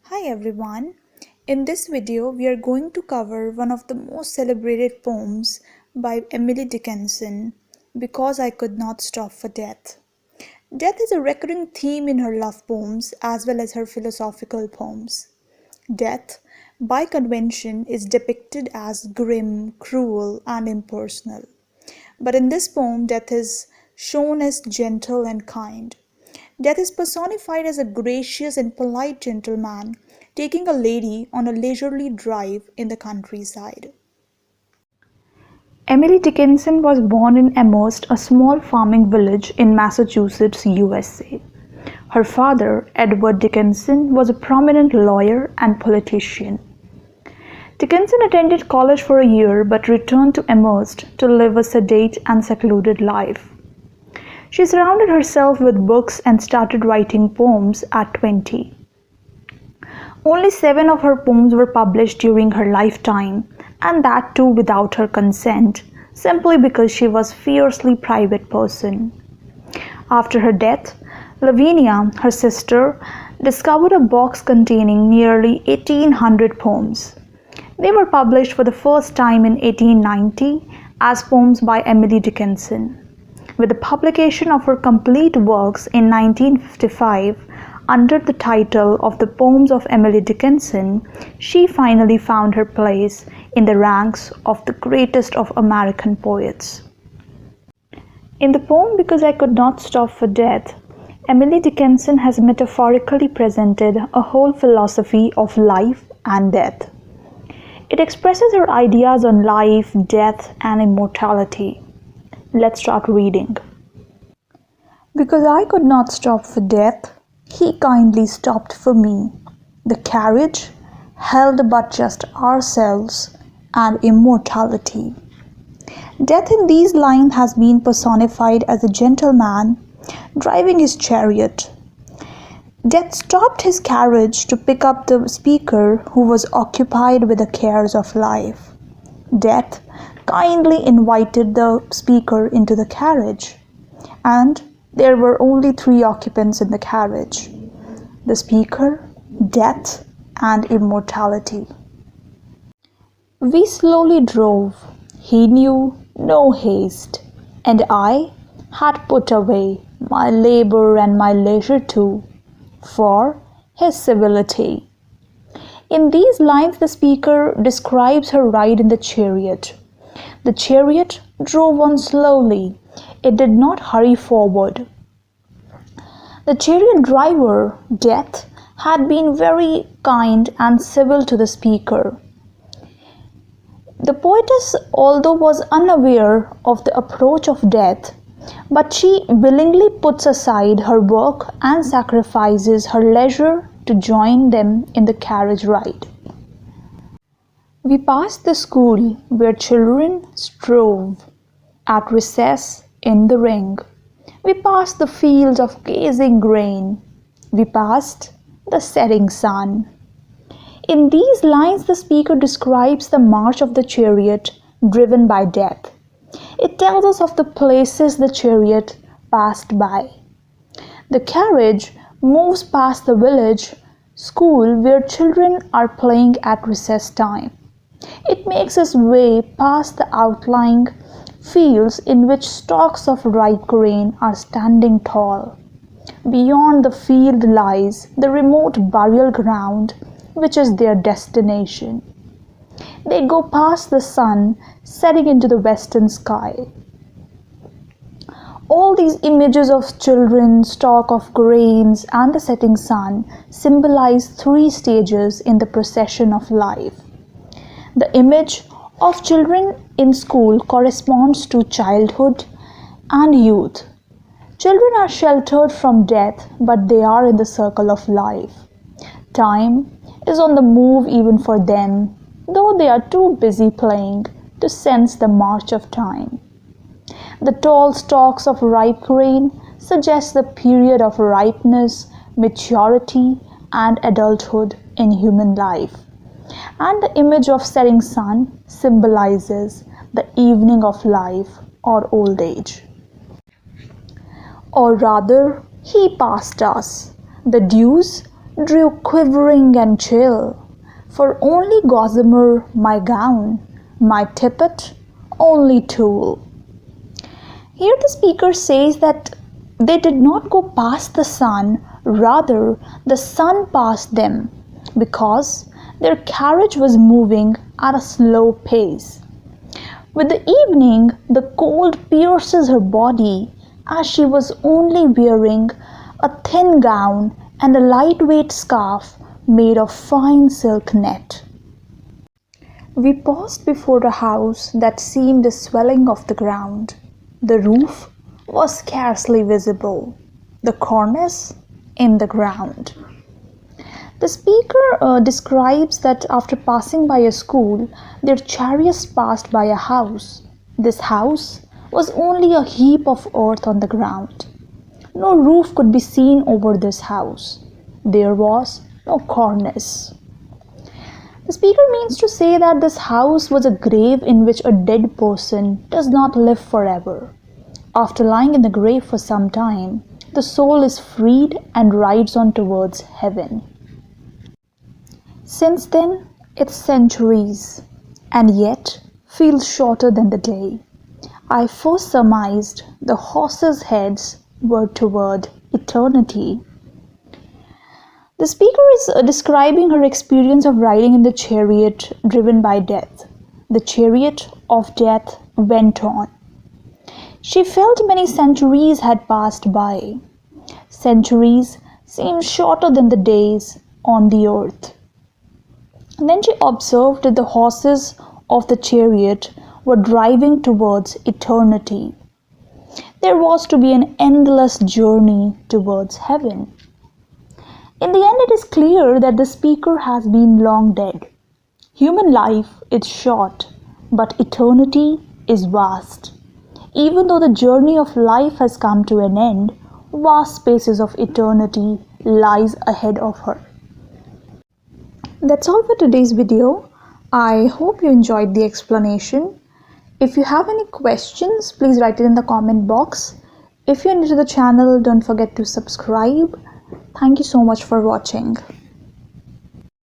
Hi everyone. In this video, we are going to cover one of the most celebrated poems by Emily Dickinson, Because I Could Not Stop for Death. Death is a recurring theme in her love poems as well as her philosophical poems. Death, by convention, is depicted as grim, cruel, and impersonal. But in this poem, death is shown as gentle and kind. Death is personified as a gracious and polite gentleman taking a lady on a leisurely drive in the countryside. Emily Dickinson was born in Amherst, a small farming village in Massachusetts, USA. Her father, Edward Dickinson, was a prominent lawyer and politician. Dickinson attended college for a year but returned to Amherst to live a sedate and secluded life. She surrounded herself with books and started writing poems at 20. Only 7 of her poems were published during her lifetime, and that too without her consent, simply because she was a fiercely private person. After her death, Lavinia, her sister, discovered a box containing nearly 1,800 poems. They were published for the first time in 1890 as poems by Emily Dickinson. With the publication of her complete works in 1955 under the title of The Poems of Emily Dickinson, she finally found her place in the ranks of the greatest of American poets. In the poem Because I Could Not Stop for Death, Emily Dickinson has metaphorically presented a whole philosophy of life and death. It expresses her ideas on life, death, and immortality. Let's start reading. Because I could not stop for death, he kindly stopped for me. The carriage held but just ourselves and immortality. Death in these lines has been personified as a gentleman driving his chariot. Death stopped his carriage to pick up the speaker who was occupied with the cares of life. Death kindly invited the speaker into the carriage, and there were only 3 occupants in the carriage: the speaker, death, and immortality. We slowly drove. He knew no haste, and I had put away my labor and my leisure too, for his civility. In these lines, the speaker describes her ride in the chariot. The chariot drove on slowly. It did not hurry forward. The chariot driver, Death, had been very kind and civil to the speaker. The poetess, although was unaware of the approach of death, but she willingly puts aside her work and sacrifices her leisure to join them in the carriage ride. We passed the school where children strove at recess in the ring. We passed the fields of gazing grain. We passed the setting sun. In these lines, the speaker describes the march of the chariot driven by death. It tells us of the places the chariot passed by. The carriage moves past the village school where children are playing at recess time. It makes its way past the outlying fields in which stalks of ripe grain are standing tall. Beyond the field lies the remote burial ground, which is their destination. They go past the sun setting into the western sky. All these images of children, stalk of grains, and the setting sun symbolize 3 stages in the procession of life. The image of children in school corresponds to childhood and youth. Children are sheltered from death, but they are in the circle of life. Time is on the move even for them, though they are too busy playing to sense the march of time. The tall stalks of ripe grain suggest the period of ripeness, maturity, and adulthood in human life. And the image of setting sun symbolizes the evening of life or old age. Or rather, he passed us. The dews drew quivering and chill, for only gossamer my gown, my tippet only tulle. Here the speaker says that they did not go past the sun, rather the sun passed them, because their carriage was moving at a slow pace. With the evening, the cold pierces her body, as she was only wearing a thin gown and a lightweight scarf made of fine silk net. We paused before a house that seemed a swelling of the ground. The roof was scarcely visible, the cornice in the ground. The speaker describes that after passing by a school, their chariots passed by a house. This house was only a heap of earth on the ground. No roof could be seen over this house. There was no cornice. The speaker means to say that this house was a grave in which a dead person does not live forever. After lying in the grave for some time, the soul is freed and rides on towards heaven. Since then, it's centuries, and yet feels shorter than the day. I first surmised the horses' heads were toward eternity. The speaker is describing her experience of riding in the chariot driven by death. The chariot of death went on. She felt many centuries had passed by. Centuries seemed shorter than the days on the earth. And then she observed that the horses of the chariot were driving towards eternity. There was to be an endless journey towards heaven. In the end, it is clear that the speaker has been long dead. Human life is short, but eternity is vast. Even though the journey of life has come to an end, vast spaces of eternity lies ahead of her. That's all for today's video. I hope you enjoyed the explanation. If you have any questions, please write it in the comment box. If you're new to the channel, don't forget to subscribe. Thank you so much for watching.